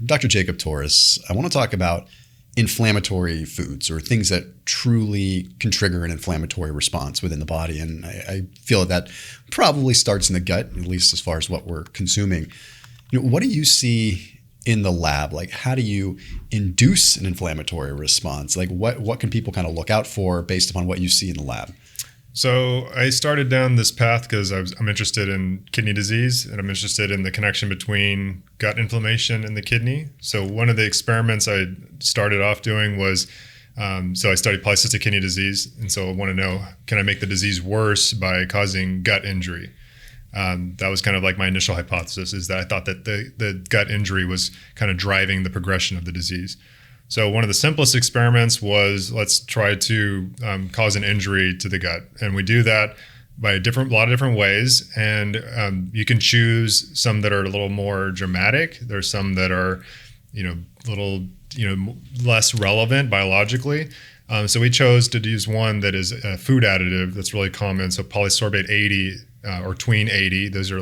Dr. Jacob Torres. I want to talk about inflammatory foods or things that truly can trigger an inflammatory response within the body. And I feel that probably starts in the gut, at least as far as what we're consuming. What do you see in the lab? Like, how do you induce an inflammatory response? Like, what can people kind of look out for based upon what you see in the lab? So I started down this path because I'm interested in kidney disease, and I'm interested in the connection between gut inflammation and the kidney. So one of the experiments I started off doing was, so I studied polycystic kidney disease, and so I want to know, can I make the disease worse by causing gut injury? That was kind of like my initial hypothesis, is that I thought that the gut injury was kind of driving the progression of the disease. So one of the simplest experiments was, let's try to cause an injury to the gut. And we do that by a lot of different ways. And you can choose some that are a little more dramatic. There's some that are, less relevant biologically. So we chose to use one that is a food additive that's really common. So Polysorbate 80 or Tween 80, those are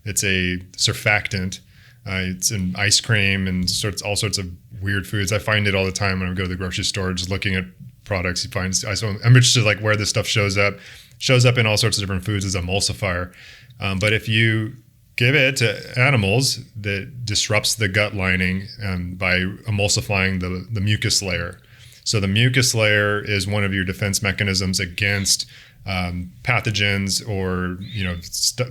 it's a surfactant. It's in ice cream and all sorts of weird foods. I find it all the time when I go to the grocery store, just looking at products. So I'm interested like where this stuff shows up. Shows up in all sorts of different foods as emulsifier. But if you give it to animals, that disrupts the gut lining by emulsifying the mucus layer. So the mucus layer is one of your defense mechanisms against pathogens or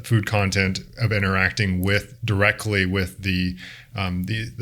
food content of interacting directly with the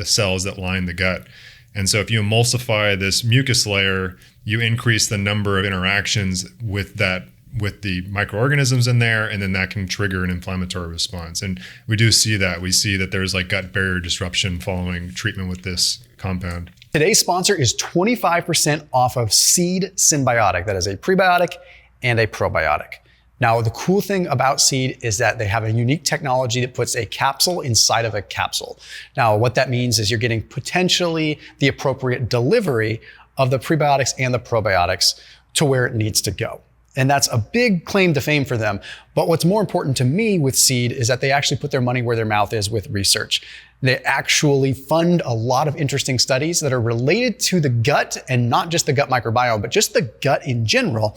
cells that line the gut. And so if you emulsify this mucus layer, you increase the number of interactions with the microorganisms in there, and then that can trigger an inflammatory response. And we do see that. We see that there's like gut barrier disruption following treatment with this compound. Today's sponsor is 25% off of Seed Symbiotic. That is a prebiotic and a probiotic. Now, the cool thing about Seed is that they have a unique technology that puts a capsule inside of a capsule. Now, what that means is you're getting potentially the appropriate delivery of the prebiotics and the probiotics to where it needs to go. And that's a big claim to fame for them. But what's more important to me with Seed is that they actually put their money where their mouth is with research. They actually fund a lot of interesting studies that are related to the gut, and not just the gut microbiome, but just the gut in general,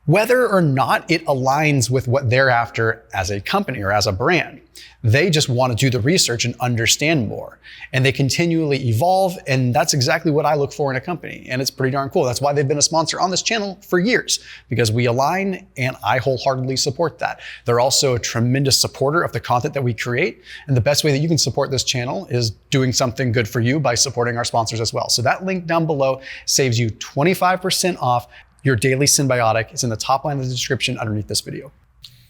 whether or not it aligns with what they're after as a company or as a brand. They just want to do the research and understand more. And they continually evolve, and that's exactly what I look for in a company. And it's pretty darn cool. That's why they've been a sponsor on this channel for years, because we align, and I wholeheartedly support that. They're also a tremendous supporter of the content that we create. And the best way that you can support this channel is doing something good for you by supporting our sponsors as well. So that link down below saves you 25% off your daily symbiotic. Is in the top line of the description underneath this video.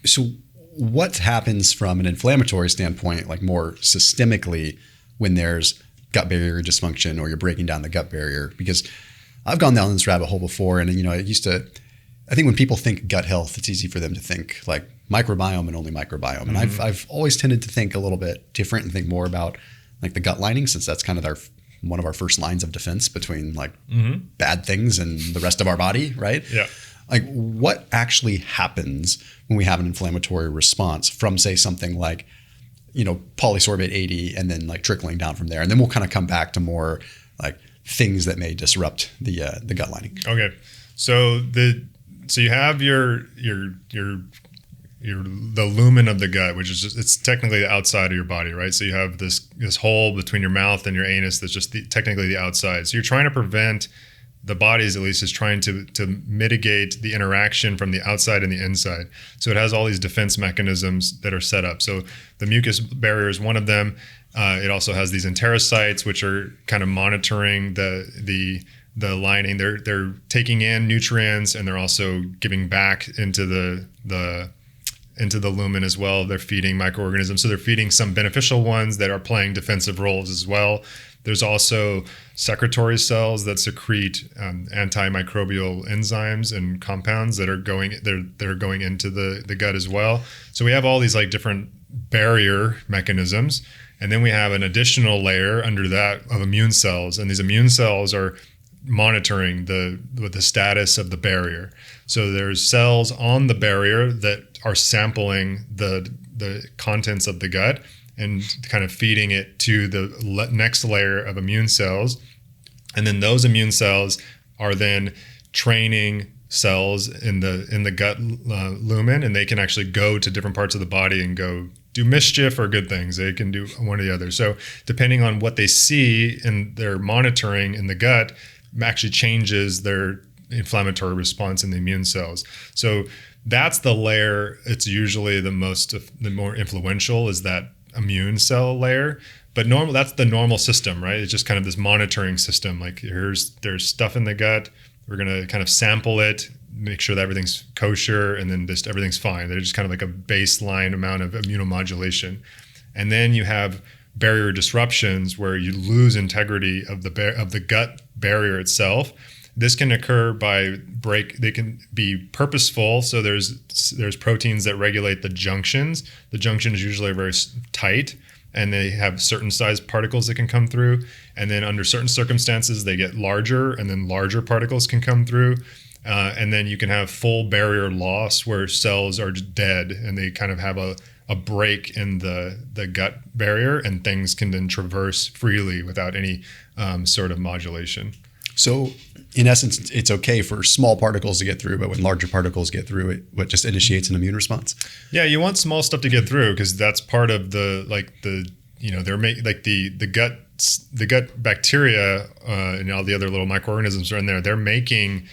So what happens from an inflammatory standpoint, like more systemically, when there's gut barrier dysfunction or you're breaking down the gut barrier? Because I've gone down this rabbit hole before, and I think when people think gut health, it's easy for them to think like microbiome and only microbiome. Mm-hmm. And I've always tended to think a little bit different and think more about like the gut lining, since that's kind of one of our first lines of defense between like bad things and the rest of our body, right? Yeah. Like, what actually happens when we have an inflammatory response from, say, something like, Polysorbate 80, and then like trickling down from there? And then we'll kind of come back to more like things that may disrupt the gut lining. Okay. So you have the lumen of the gut, which is it's technically the outside of your body, right? So you have this hole between your mouth and your anus that's just technically the outside. So you're trying to prevent, the body's at least is trying to mitigate the interaction from the outside and the inside. So it has all these defense mechanisms that are set up. So the mucus barrier is one of them. It also has these enterocytes, which are kind of monitoring the lining. They're taking in nutrients, and they're also giving back into the lumen as well. They're feeding microorganisms. So they're feeding some beneficial ones that are playing defensive roles as well. There's also secretory cells that secrete antimicrobial enzymes and compounds that are going into the gut as well. So we have all these like different barrier mechanisms. And then we have an additional layer under that of immune cells. And these immune cells are monitoring the status of the barrier. So there's cells on the barrier that are sampling the contents of the gut, and kind of feeding it to the next layer of immune cells. And then those immune cells are then training cells in the gut lumen, and they can actually go to different parts of the body and go do mischief or good things. They can do one or the other. So depending on what they see in their monitoring in the gut actually changes their inflammatory response in the immune cells. So that's the layer. It's usually the more influential is that immune cell layer. But that's the normal system, right? It's just kind of this monitoring system. Like there's stuff in the gut. We're going to kind of sample it, make sure that everything's kosher, and then just everything's fine. They're just kind of like a baseline amount of immunomodulation. And then you have barrier disruptions where you lose integrity of the gut barrier itself. This can occur they can be purposeful. So there's proteins that regulate the junctions. The junctions usually are very tight, and they have certain size particles that can come through. And then under certain circumstances, they get larger, and then larger particles can come through. And then you can have full barrier loss where cells are just dead, and they kind of have a break in the gut barrier, and things can then traverse freely without any sort of modulation. So in essence, it's okay for small particles to get through, but when larger particles get through, what just initiates an immune response? Yeah, you want small stuff to get through because that's part of the gut bacteria and all the other little microorganisms are in there. They're making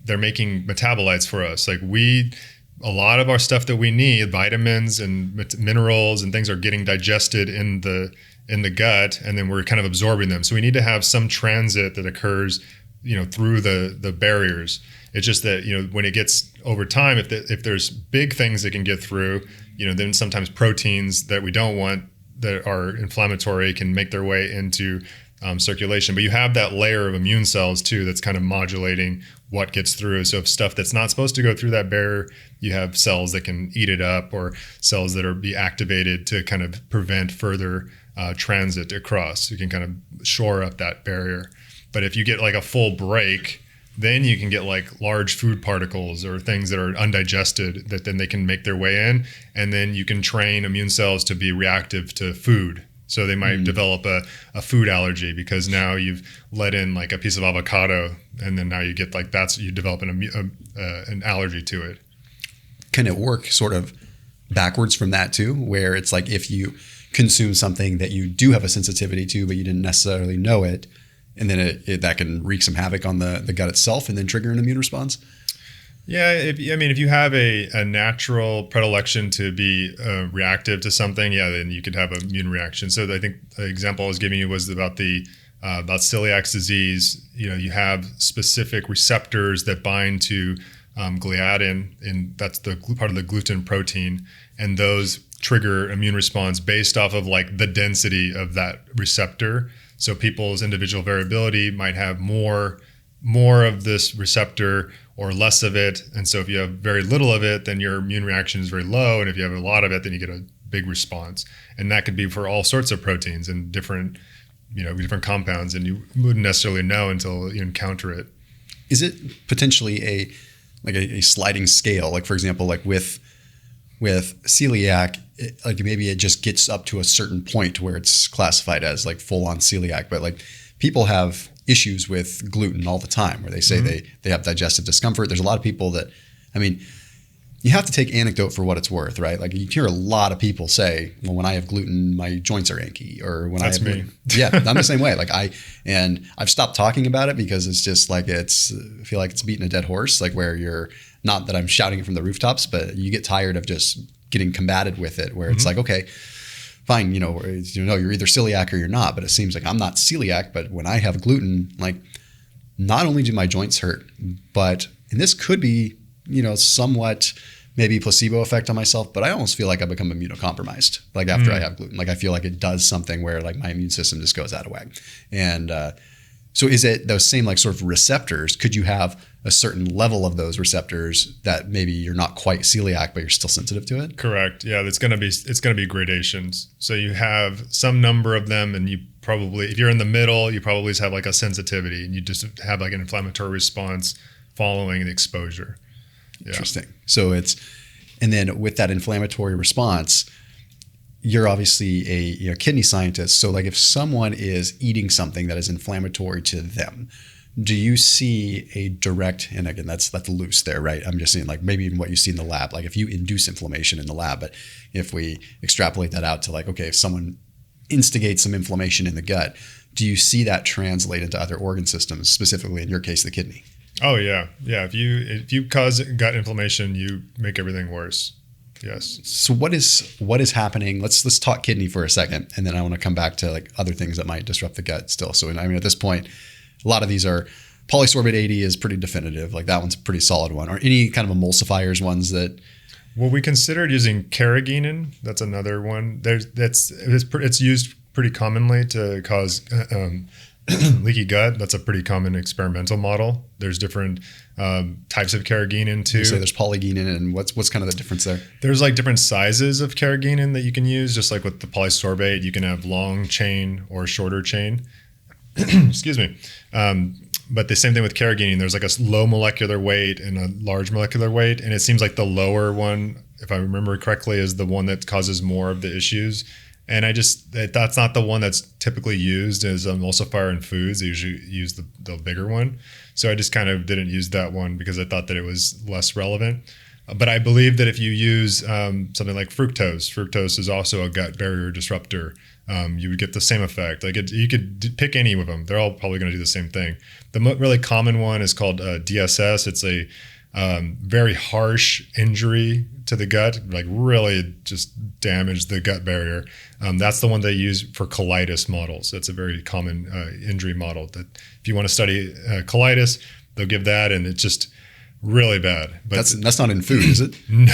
metabolites for us. Like a lot of our stuff that we need, vitamins and minerals and things, are getting digested in the gut, and then we're kind of absorbing them. So we need to have some transit that occurs, through the barriers. It's just that, when it gets over time, if there's big things that can get through, then sometimes proteins that we don't want that are inflammatory can make their way into circulation. But you have that layer of immune cells too that's kind of modulating what gets through. So if stuff that's not supposed to go through that barrier, you have cells that can eat it up, or cells that be activated to kind of prevent further transit across. You can kind of shore up that barrier. But if you get like a full break, then you can get like large food particles or things that are undigested that then they can make their way in. And then you can train immune cells to be reactive to food. So they might develop a food allergy because now you've let in like a piece of avocado, and then now you get like you develop an allergy to it. Can it work sort of backwards from that too, where it's like if you consume something that you do have a sensitivity to, but you didn't necessarily know it, and then that can wreak some havoc on the gut itself and then trigger an immune response? Yeah, if you have a natural predilection to be reactive to something, then you could have an immune reaction. So I think the example I was giving you was about about celiac disease. You have specific receptors that bind to gliadin, and that's the part of the gluten protein, and those trigger immune response based off of like the density of that receptor. So people's individual variability might have more of this receptor or less of it. And so if you have very little of it, then your immune reaction is very low. And if you have a lot of it, then you get a big response. And that could be for all sorts of proteins and different compounds. And you wouldn't necessarily know until you encounter it. Is it potentially a sliding scale? Like, for example, like with celiac, maybe it just gets up to a certain point where it's classified as like full on celiac, but like people have issues with gluten all the time where they say they have digestive discomfort. There's a lot of people that, you have to take anecdote for what it's worth, right? Like you hear a lot of people say, well, when I have gluten, my joints are achy, or when That's I have me. gluten. Yeah, I'm the same way. I've stopped talking about it because it's just like I feel like it's beating a dead horse, like where you're, not that I'm shouting it from the rooftops, but you get tired of just getting combated with it, where it's like, okay, fine, you're either celiac or you're not, but it seems like I'm not celiac, but when I have gluten, like not only do my joints hurt, and this could be, somewhat maybe placebo effect on myself, but I almost feel like I become immunocompromised, like after I have gluten. Like I feel like it does something where like my immune system just goes out of whack. And so is it those same like sort of receptors? Could you have a certain level of those receptors that maybe you're not quite celiac, but you're still sensitive to it? Correct. Yeah, it's going to be gradations. So you have some number of them, and you probably, if you're in the middle, you probably have like a sensitivity, and you just have like an inflammatory response following the exposure. Yeah. Interesting. So and then with that inflammatory response, you're obviously a kidney scientist. So like if someone is eating something that is inflammatory to them, do you see a direct, and again, that's loose there, right? I'm just saying like maybe even what you see in the lab, like if you induce inflammation in the lab, but if we extrapolate that out to like, okay, if someone instigates some inflammation in the gut, do you see that translate into other organ systems, specifically in your case, the kidney? Oh yeah. Yeah. If you cause gut inflammation, you make everything worse. Yes. So what is happening? Let's talk kidney for a second, and then I want to come back to like other things that might disrupt the gut still. So I mean, at this point, a lot of these are Polysorbate 80 is pretty definitive. Like that one's a pretty solid one. Or any kind of emulsifiers ones that. Well, we considered using carrageenan. That's another one. It's used pretty commonly to cause leaky gut. That's a pretty common experimental model. There's different types of carrageenan too. You say there's polygeenan, and what's kind of the difference there? There's like different sizes of carrageenan that you can use. Just like with the polysorbate, you can have long chain or shorter chain. Excuse me. But the same thing with carrageenan. There's like a low molecular weight and a large molecular weight, and it seems like the lower one, if I remember correctly, is the one that causes more of the issues. And that's not the one that's typically used as an emulsifier in foods. They usually use the bigger one. So I just kind of didn't use that one because I thought that it was less relevant. But I believe that if you use something like fructose is also a gut barrier disruptor. You would get the same effect. Like you could pick any of them. They're all probably going to do the same thing. The really common one is called DSS. It's a very harsh injury to the gut, like really just damage the gut barrier. That's the one they use for colitis models. That's a very common injury model. That if you want to study colitis, they'll give that, and it's just really bad. But that's not in food, is it? No,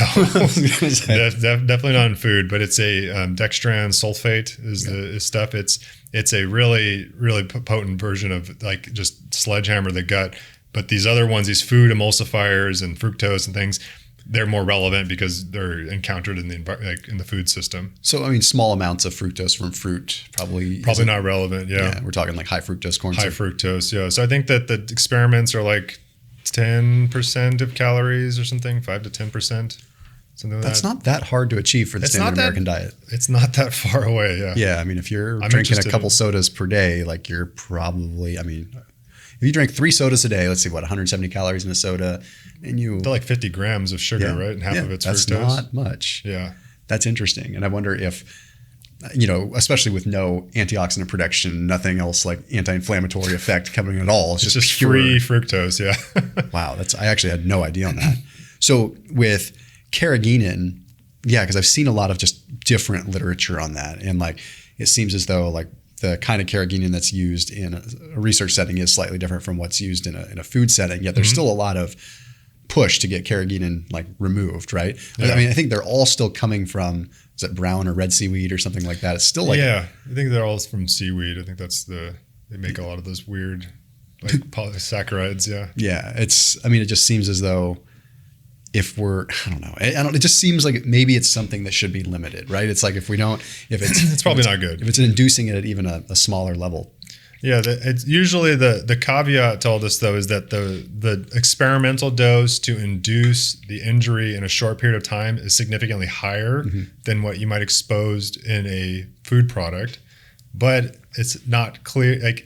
definitely not in food. But it's a dextran sulfate is the stuff. It's a really potent version of like just sledgehammer the gut. But these other ones, these food emulsifiers and fructose and things, they're more relevant because they're encountered in the food system. So I mean, small amounts of fructose from fruit probably not relevant. Yeah, we're talking like high fructose corn syrup. High fructose. Yeah. So I think that the experiments are like 10% of calories or something, 5 to 10%, something like that. That's not that hard to achieve for the standard American diet. It's not that far away. Yeah. Yeah. I mean, if you're drinking a couple sodas per day, like you're probably, I mean, if you drink 3 sodas a day, let's see, 170 calories in a soda, and they're like 50 grams of sugar, right? And half of it's fructose. That's not much. Yeah. That's interesting. And I wonder if, especially with no antioxidant production, nothing else like anti-inflammatory effect coming at all. It's just pure free fructose. Yeah. Wow. I actually had no idea on that. So with carrageenan, yeah, because I've seen a lot of just different literature on that. And like, it seems as though like the kind of carrageenan that's used in a research setting is slightly different from what's used in a food setting. Yet there's still a lot of push to get carrageenan like removed, right? Yeah. I mean, I think they're all still coming from, is it brown or red seaweed or something like that? It's still like, yeah, I think they're all from seaweed. I think they make a lot of those weird like polysaccharides. Yeah. Yeah. It just seems as though I don't know. It just seems like maybe it's something that should be limited, right? It's like if it's probably not good. If it's inducing it at even a smaller level. Yeah, it's usually the caveat to all this though is that the experimental dose to induce the injury in a short period of time is significantly higher than what you might exposed in a food product, but it's not clear. Like,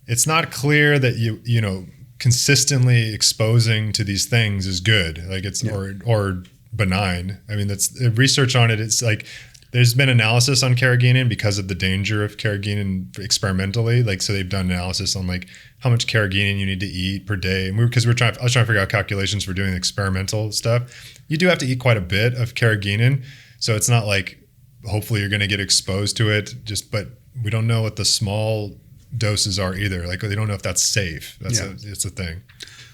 it's not clear that you know consistently exposing to these things is good. Like it's or benign. I mean, that's research on it. It's like. There's been analysis on carrageenan because of the danger of carrageenan experimentally. Like, so they've done analysis on like how much carrageenan you need to eat per day. And I was trying to figure out calculations for doing experimental stuff. You do have to eat quite a bit of carrageenan. So it's not like, hopefully you're going to get exposed to it but we don't know what the small doses are either. Like, they don't know if that's safe. It's a thing.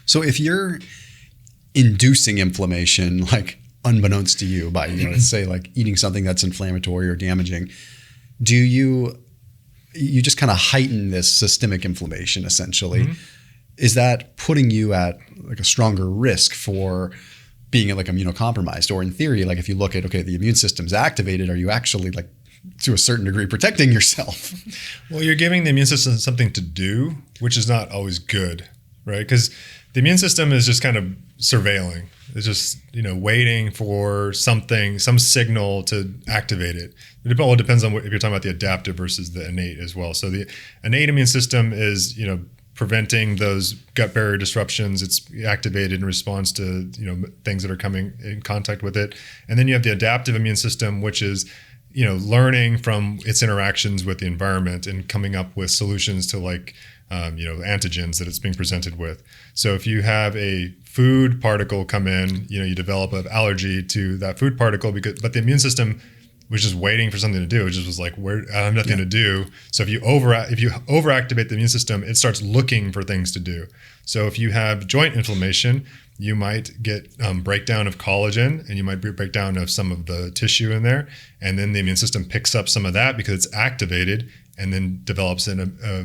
So if you're inducing inflammation, like, unbeknownst to you by, let's say like eating something that's inflammatory or damaging, do you just kind of heighten this systemic inflammation essentially? Is that putting you at like a stronger risk for being like immunocompromised? Or in theory, like if you look at, okay, the immune system's activated, are you actually like to a certain degree protecting yourself? Well, you're giving the immune system something to do, which is not always good, right? Because the immune system is just kind of surveilling. It's just, waiting for something, some signal to activate it. It all depends on if you're talking about the adaptive versus the innate as well. So the innate immune system is, preventing those gut barrier disruptions. It's activated in response to, things that are coming in contact with it. And then you have the adaptive immune system, which is, learning from its interactions with the environment and coming up with solutions to antigens that it's being presented with. So if you have a food particle come in, you develop an allergy to that food particle but the immune system was just waiting for something to do. It just was like, I have nothing to do. So if you overactivate the immune system, it starts looking for things to do. So if you have joint inflammation, you might get breakdown of collagen, and you might breakdown of some of the tissue in there. And then the immune system picks up some of that because it's activated, and then develops an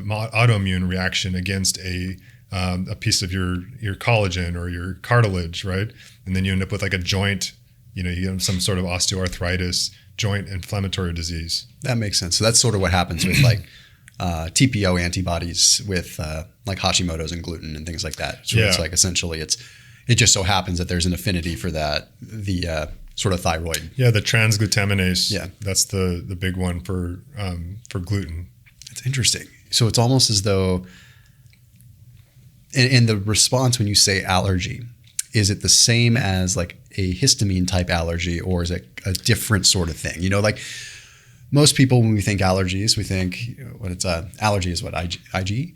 autoimmune reaction against a piece of your collagen or your cartilage, right? And then you end up with like a joint, you have some sort of osteoarthritis, joint inflammatory disease. That makes sense. So that's sort of what happens with like TPO antibodies with like Hashimoto's and gluten and things like that. So it's like essentially it just so happens that there's an affinity for the sort of thyroid. Yeah, the transglutaminase. Yeah, that's the big one for gluten. It's interesting. So it's almost as though in the response when you say allergy, is it the same as like a histamine type allergy, or is it a different sort of thing? Like most people, when we think allergies, we think allergy is what, IgE?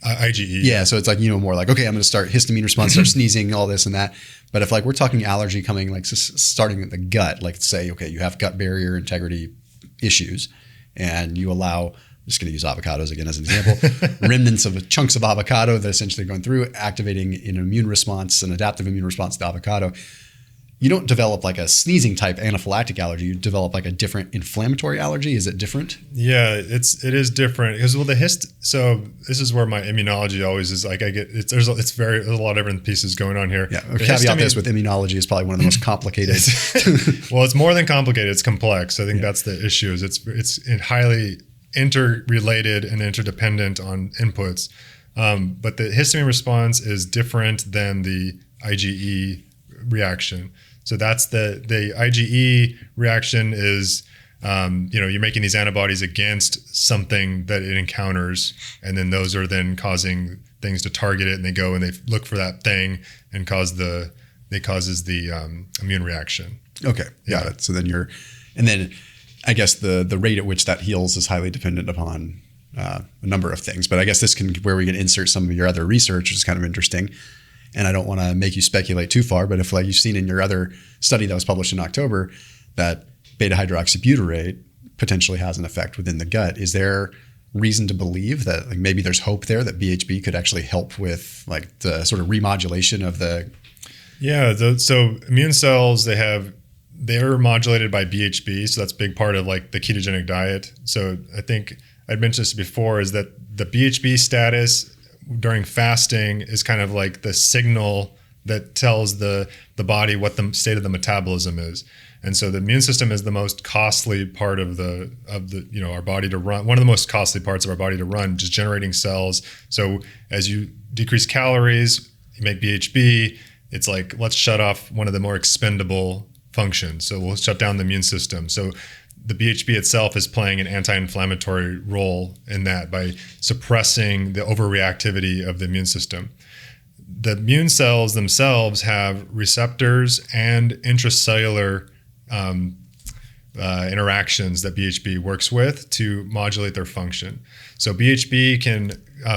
IgE. Yeah. So it's like, more like, okay, I'm going to start histamine response, start sneezing, all this and that. But if like we're talking allergy coming like starting at the gut, like say, okay, you have gut barrier integrity issues and you allow, I'm just going to use avocados again as an example, remnants of chunks of avocado that essentially going through, activating an immune response, an adaptive immune response to avocado. You don't develop like a sneezing type anaphylactic allergy. You develop like a different inflammatory allergy. Is it different? Yeah, it is different because so this is where my immunology always is like there's a lot of different pieces going on here. Yeah, caveat this with immunology is probably one of the most complicated. Well, it's more than complicated. It's complex. I think that's the issue. Is it's highly interrelated and interdependent on inputs. But the histamine response is different than the IgE reaction. So that's the IgE reaction is, you're making these antibodies against something that it encounters, and then those are then causing things to target it, and they go and they look for that thing and causes the immune reaction. Okay, got it. So then then I guess the rate at which that heals is highly dependent upon a number of things. But I guess this can where we can insert some of your other research, which is kind of interesting. And I don't want to make you speculate too far, but if like you've seen in your other study that was published in October that beta hydroxybutyrate potentially has an effect within the gut, is there reason to believe that like maybe there's hope there that BHB could actually help with like the sort of remodulation of the? Yeah. So immune cells, they're modulated by BHB. So that's a big part of like the ketogenic diet. So I think I'd mentioned this before, is that the BHB status during fasting is kind of like the signal that tells the body what the state of the metabolism is. And so the immune system is the most costly part of our body to run. One of the most costly parts of our body to run, just generating cells. So as you decrease calories, you make BHB, it's like, let's shut off one of the more expendable functions. So we'll shut down the immune system. So the BHB itself is playing an anti-inflammatory role in that by suppressing the overreactivity of the immune system. The immune cells themselves have receptors and intracellular interactions that BHB works with to modulate their function. So BHB can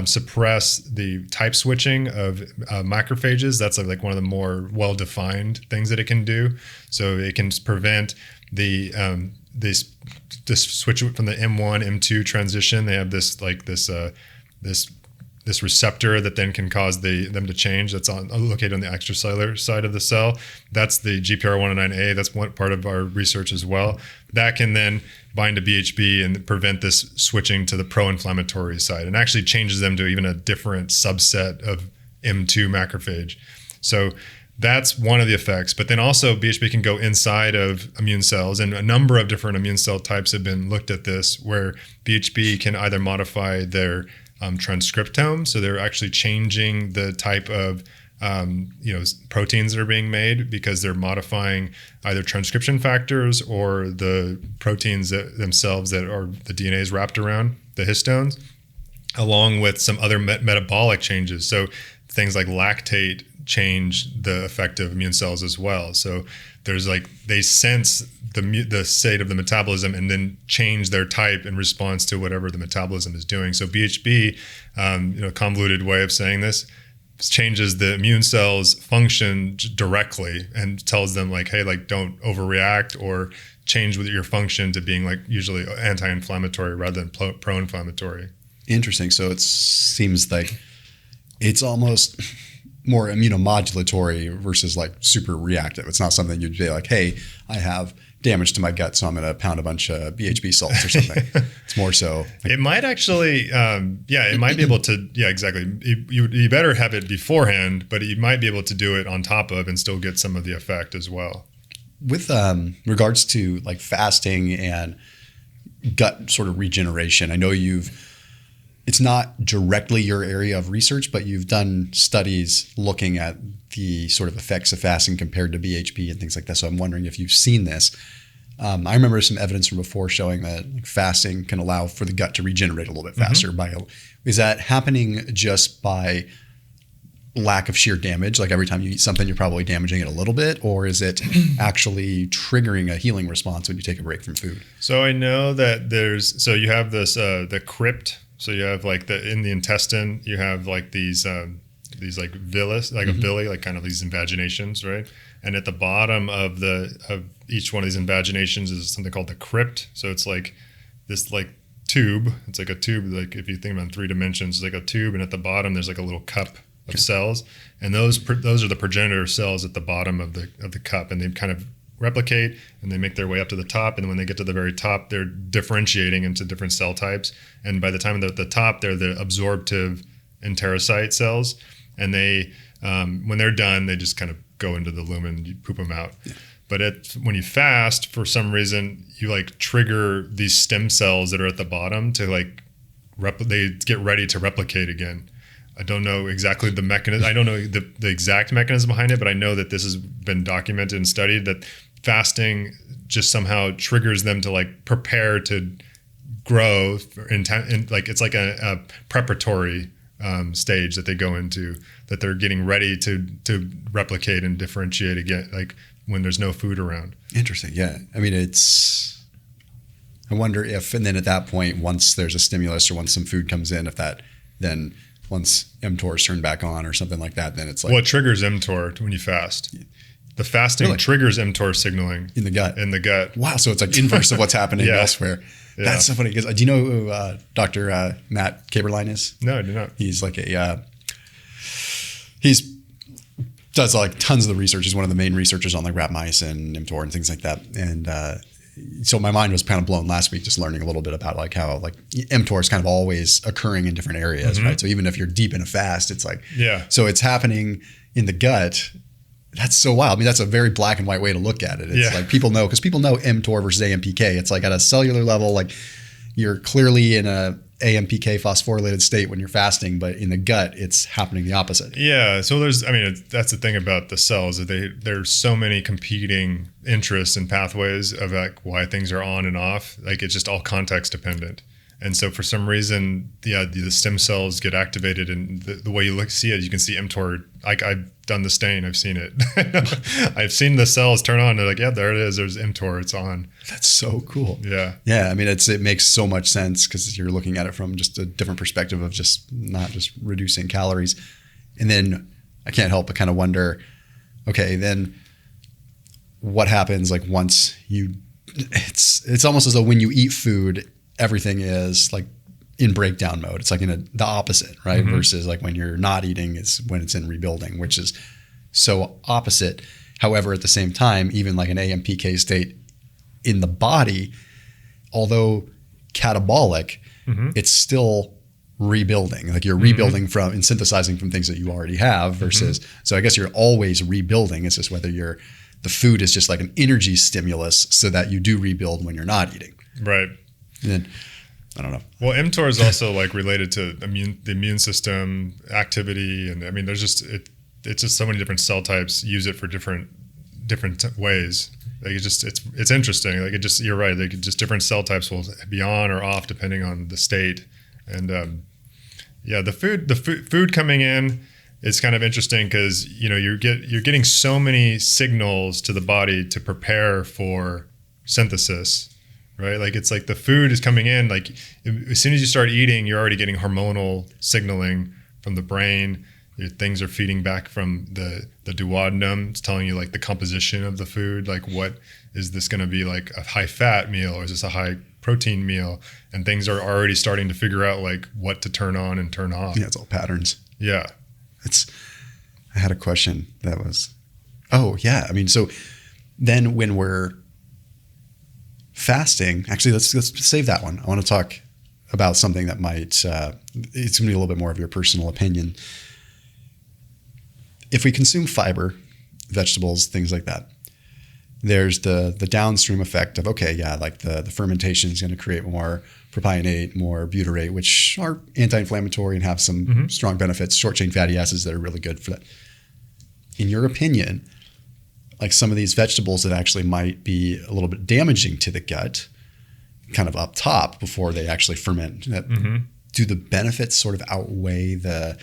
suppress the type switching of macrophages. That's like one of the more well-defined things that it can do. So it can prevent this switch from the M1 M2 transition. They have this receptor that then can cause them to change. That's located on the extracellular side of the cell. That's the GPR109A. That's one part of our research as well. That can then bind to BHB and prevent this switching to the pro-inflammatory side, and actually changes them to even a different subset of M2 macrophage. So that's one of the effects. But then also BHB can go inside of immune cells, and a number of different immune cell types have been looked at this, where BHB can either modify their transcriptome, so they're actually changing the type of proteins that are being made because they're modifying either transcription factors or the proteins themselves that are the DNA is wrapped around, the histones, along with some other metabolic changes. So things like lactate change the effect of immune cells as well. So there's they sense the state of the metabolism and then change their type in response to whatever the metabolism is doing. So BHB, convoluted way of saying this, changes the immune cells function directly and tells them hey, don't overreact or change with your function to being usually anti-inflammatory rather than pro-inflammatory. Interesting. So it seems like it's almost more immunomodulatory versus super reactive. It's not something you'd be hey, I have damage to my gut, so I'm going to pound a bunch of BHB salts or something. It's more so. It might actually, it might be able to, exactly. You better have it beforehand, but you might be able to do it on top of and still get some of the effect as well. With regards to fasting and gut sort of regeneration, I know it's not directly your area of research, but you've done studies looking at the sort of effects of fasting compared to BHB and things like that. So I'm wondering if you've seen this. I remember some evidence from before showing that fasting can allow for the gut to regenerate a little bit faster. Is that happening just by lack of sheer damage? Every time you eat something, you're probably damaging it a little bit, or is it actually triggering a healing response when you take a break from food? So I know that you have this, the crypt. So you have in the intestine, you have these villi, a villi, kind of these invaginations, right? And at the bottom of each one of these invaginations is something called the crypt. So it's this tube. It's a tube, if you think about it in 3 dimensions, it's a tube, and at the bottom there's a little cup of cells, and those are the progenitor cells at the bottom of the cup, and they kind of replicate and they make their way up to the top, and when they get to the very top, they're differentiating into different cell types, and by the time they're at the top, they're the absorptive enterocyte cells, and they when they're done, they just kind of go into the lumen and you poop them out. But when you fast, for some reason you trigger these stem cells that are at the bottom to they get ready to replicate again. I don't know exactly the mechanism. I don't know the exact mechanism behind it, but I know that this has been documented and studied, that fasting just somehow triggers them to prepare to grow it's a preparatory stage that they go into, that they're getting ready to replicate and differentiate again, when there's no food around. Interesting. Yeah. I mean, I wonder if, and then at that point, once there's a stimulus or once some food comes in, then once mTOR is turned back on or something like that, then it's well, it triggers mTOR when you fast. The fasting triggers mTOR signaling in the gut. Wow. So it's inverse of what's happening elsewhere. Yeah. That's so funny. Because do you know who Dr. Matt Kaberlein is? No, I do not. He's does tons of the research. He's one of the main researchers on rat mice and mTOR and things like that. And so my mind was kind of blown last week just learning a little bit about how mTOR is kind of always occurring in different areas, right? So even if you're deep in a fast, it's so it's happening in the gut. That's so wild. I mean, that's a very black and white way to look at it. It's people know mTOR versus AMPK. It's at a cellular level, you're clearly in a AMPK phosphorylated state when you're fasting, but in the gut, it's happening the opposite. Yeah. So that's the thing about the cells, that there's so many competing interests and pathways of why things are on and off. It's just all context dependent. And so for some reason, the stem cells get activated, and the way you see it, you can see mTOR. I've done the stain. I've seen it. I've seen the cells turn on. They're yeah, there it is. There's mTOR. It's on. That's so cool. Yeah. Yeah. I mean, it makes so much sense because you're looking at it from just a different perspective of just not just reducing calories. And then I can't help but kind of wonder, okay, then what happens once it's almost as though when you eat food, everything is in breakdown mode. It's in the opposite, right? Mm-hmm. Versus when you're not eating, it's when it's in rebuilding, which is so opposite. However, at the same time, even an AMPK state in the body, although catabolic, it's still rebuilding. You're rebuilding from and synthesizing from things that you already have versus, so I guess you're always rebuilding. It's just whether the food is just an energy stimulus so that you do rebuild when you're not eating. Right. And then, I don't know. Well, mTOR is also related to the immune system activity, and I mean, there's just it's just so many different cell types use it for different ways. Like it's interesting. Like you're right. Like just different cell types will be on or off depending on the state. And the food coming in is kind of interesting because you're getting so many signals to the body to prepare for synthesis, right? Like it's like the food is coming in. Like as soon as you start eating, you're already getting hormonal signaling from the brain. Things are feeding back from the duodenum. It's telling you like the composition of the food. Like what is this going to be, like a high fat meal or is this a high protein meal? And things are already starting to figure out like what to turn on and turn off. Yeah, it's all patterns. Yeah. I had a question that was, I mean, so then when we're fasting, actually, let's save that one. I want to talk about something that might, it's going to be a little bit more of your personal opinion. If we consume fiber, vegetables, things like that, there's the downstream effect of, like the fermentation is going to create more propionate, more butyrate, which are anti-inflammatory and have some strong benefits, short chain fatty acids that are really good for that. In your opinion, like some of these vegetables that actually might be a little bit damaging to the gut, kind of up top before they actually ferment, do the benefits sort of outweigh the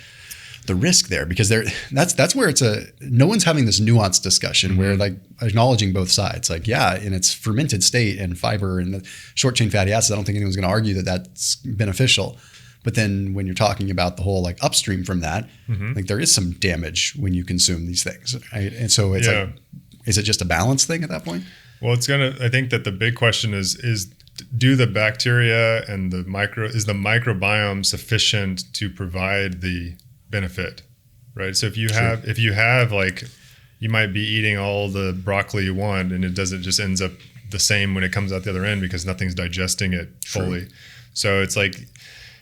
risk there? Because that's where no one's having this nuanced discussion where like acknowledging both sides, like, in its fermented state and fiber and the short chain fatty acids, I don't think anyone's going to argue that that's beneficial. But then when you're talking about the whole like upstream from that, like there is some damage when you consume these things, right? And so it's like, is it just a balance thing at that point? Well, I think that the big question is do the bacteria and is the microbiome sufficient to provide the benefit, right? So if you have like, you might be eating all the broccoli you want and it just ends up the same when it comes out the other end because nothing's digesting it fully. True. So it's like,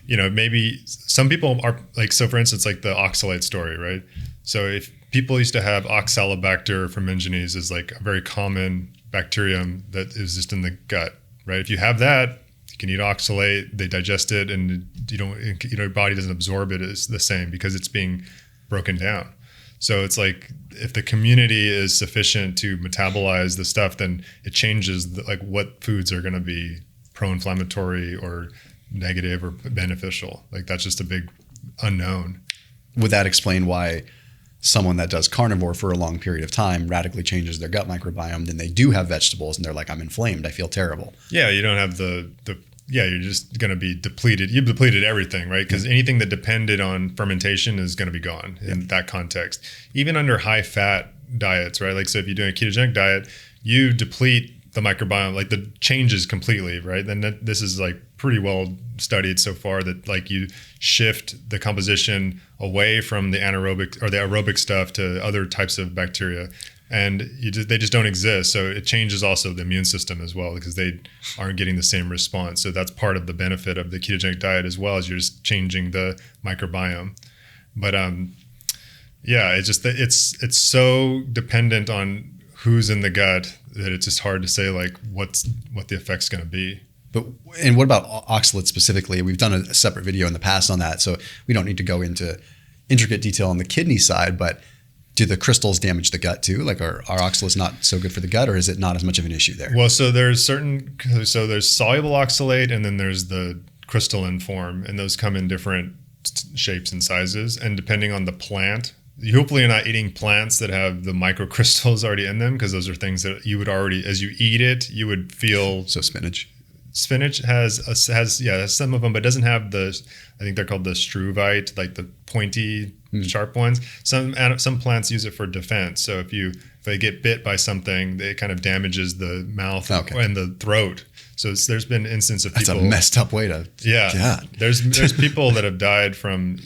maybe some people are like, so for instance, like the oxalate story, right? So if people used to have Oxalobacter formigenes is like a very common bacterium that is just in the gut, right? If you have that, you can eat oxalate, they digest it, and your body doesn't absorb it as the same because it's being broken down. So it's like if the community is sufficient to metabolize the stuff, then it changes like what foods are going to be pro-inflammatory or negative or beneficial. Like that's just a big unknown. Would that explain why someone that does carnivore for a long period of time radically changes their gut microbiome? Then they do have vegetables and they're like, I'm inflamed, I feel terrible. Yeah, you don't have you're just going to be depleted. You've depleted everything, right? Because anything that depended on fermentation is going to be gone in that context. Even under high fat diets, right? Like, so if you're doing a ketogenic diet, you deplete the microbiome, like the changes completely, right? Then this is like pretty well studied so far that like you shift the composition away from the anaerobic or the aerobic stuff to other types of bacteria, and they just don't exist. So it changes also the immune system as well because they aren't getting the same response. So that's part of the benefit of the ketogenic diet as well, as you're just changing the microbiome. But it's just that it's so dependent on who's in the gut that it's just hard to say like what the effect's going to be. And what about oxalates specifically? We've done a separate video in the past on that, so we don't need to go into intricate detail on the kidney side, but do the crystals damage the gut too? Like are oxalates not so good for the gut, or is it not as much of an issue there? Well, so there's soluble oxalate and then there's the crystalline form, and those come in different shapes and sizes. And depending on the plant, hopefully you're not eating plants that have the microcrystals already in them, because those are things that you would already, as you eat it, you would feel. So Spinach has some of them, but doesn't have I think they're called the struvite, like the pointy, sharp ones. Some plants use it for defense. So if they get bit by something, it kind of damages the mouth and the throat. So there's been instances of people. That's a messed up way to. Yeah. God. There's people that have died from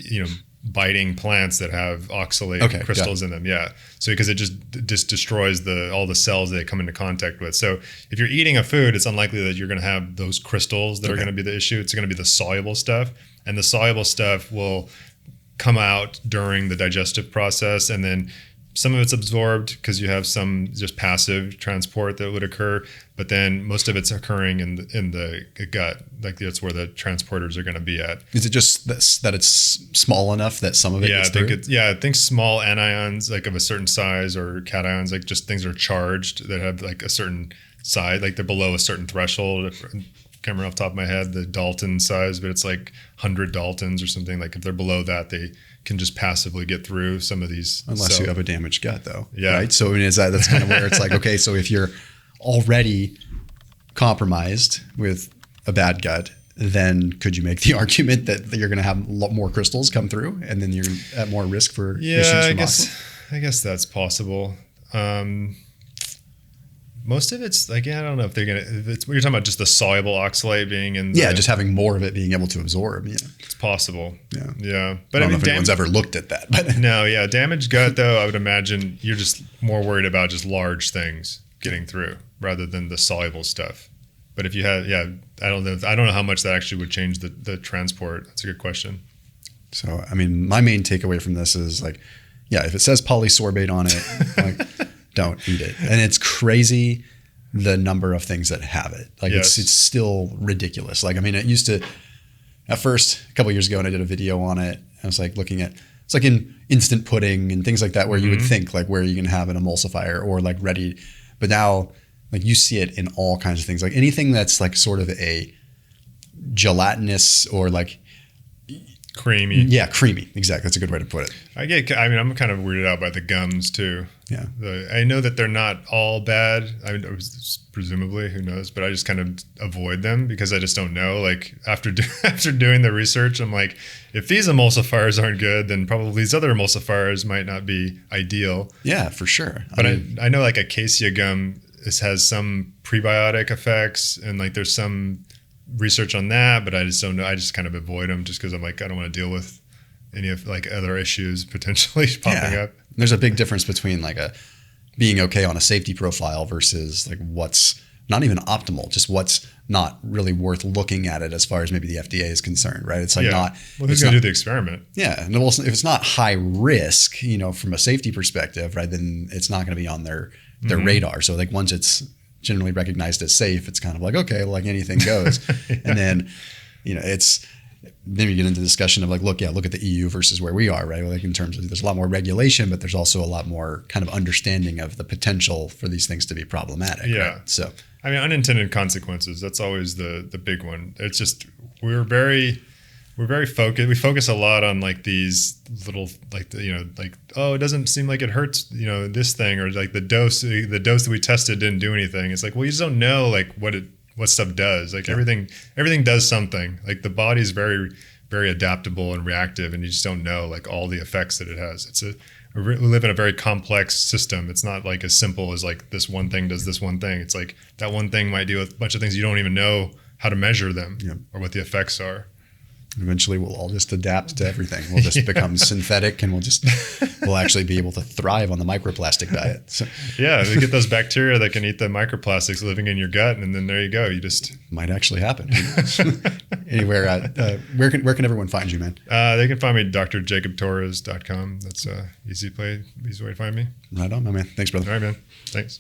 biting plants that have oxalate crystals in them. Yeah. So because it just destroys all the cells they come into contact with. So if you're eating a food, it's unlikely that you're going to have those crystals that are going to be the issue. It's going to be the soluble stuff, and the soluble stuff will come out during the digestive process, and then some of it's absorbed because you have some just passive transport that would occur, but then most of it's occurring in the gut. Like that's where the transporters are going to be at. Is it just that it's small enough that some of it gets through? I think small anions like of a certain size or cations, like just things are charged that have like a certain size, like they're below a certain threshold. I can't remember off the top of my head the Dalton size, but it's like 100 Daltons or something. Like if they're below that, they can just passively get through some of these. Unless you have a damaged gut, though. Yeah. Right. So I mean, that's kind of where it's like, okay, so if you're already compromised with a bad gut, then could you make the argument that you're going to have a lot more crystals come through, and then you're at more risk for issues from I guess that's possible. Most of it's like, I don't know if they're gonna. If it's, you're talking about just the soluble oxalate being in. Just having more of it being able to absorb. Yeah, it's possible. Yeah. But I don't know if anyone's ever looked at that. But no, damaged gut though. I would imagine you're just more worried about just large things getting through rather than the soluble stuff. But if you had, I don't know how much that actually would change the transport. That's a good question. So, I mean, my main takeaway from this is like, if it says polysorbate on it, like, don't eat it. And it's crazy the number of things that have it. Like it's still ridiculous. Like, I mean, it used to, at first, a couple of years ago, when I did a video on it, I was like looking at, it's like in instant pudding and things like that, where you would think like where you can have an emulsifier or like ready. But now, like you see it in all kinds of things, like anything that's like sort of a gelatinous or like creamy. Yeah, creamy. Exactly. That's a good way to put it. I'm kind of weirded out by the gums too. Yeah. I know that they're not all bad. I mean, presumably, who knows? But I just kind of avoid them because I just don't know. Like after doing the research, I'm like, if these emulsifiers aren't good, then probably these other emulsifiers might not be ideal. Yeah, for sure. But I know like acacia gum has some prebiotic effects, and like there's some research on that, but I just don't know. I just kind of avoid them just because I'm like, I don't want to deal with any of like other issues potentially popping up. There's a big difference between like being okay on a safety profile versus like what's not even optimal, just what's not really worth looking at it as far as maybe the FDA is concerned, right? It's like not. Well, who's going to do the experiment? Yeah, and if it's not high risk, from a safety perspective, right, then it's not going to be on their radar. So like once it's generally recognized as safe, it's kind of like, okay, like anything goes. And then, then you get into the discussion of like, look at the EU versus where we are, right? Like in terms of there's a lot more regulation, but there's also a lot more kind of understanding of the potential for these things to be problematic. Yeah. Right? So, I mean, unintended consequences, that's always the big one. It's just, we're very focused. We focus a lot on like these little, like, oh, it doesn't seem like it hurts, this thing, or like the dose that we tested didn't do anything. It's like, well, you just don't know like what stuff does. Like everything does something. Like the body's very, very adaptable and reactive, and you just don't know like all the effects that it has. We live in a very complex system. It's not like as simple as like this one thing does this one thing. It's like that one thing might do a bunch of things you don't even know how to measure them or what the effects are. Eventually, we'll all just adapt to everything. We'll just become synthetic, and we'll actually be able to thrive on the microplastic diet. So, they get those bacteria that can eat the microplastics living in your gut, and then there you go. You just might actually happen. Anywhere, where can everyone find you, man? They can find me at drjacobtorres.com. That's easy way to find me. Right on, my man. Thanks, brother. All right, man. Thanks.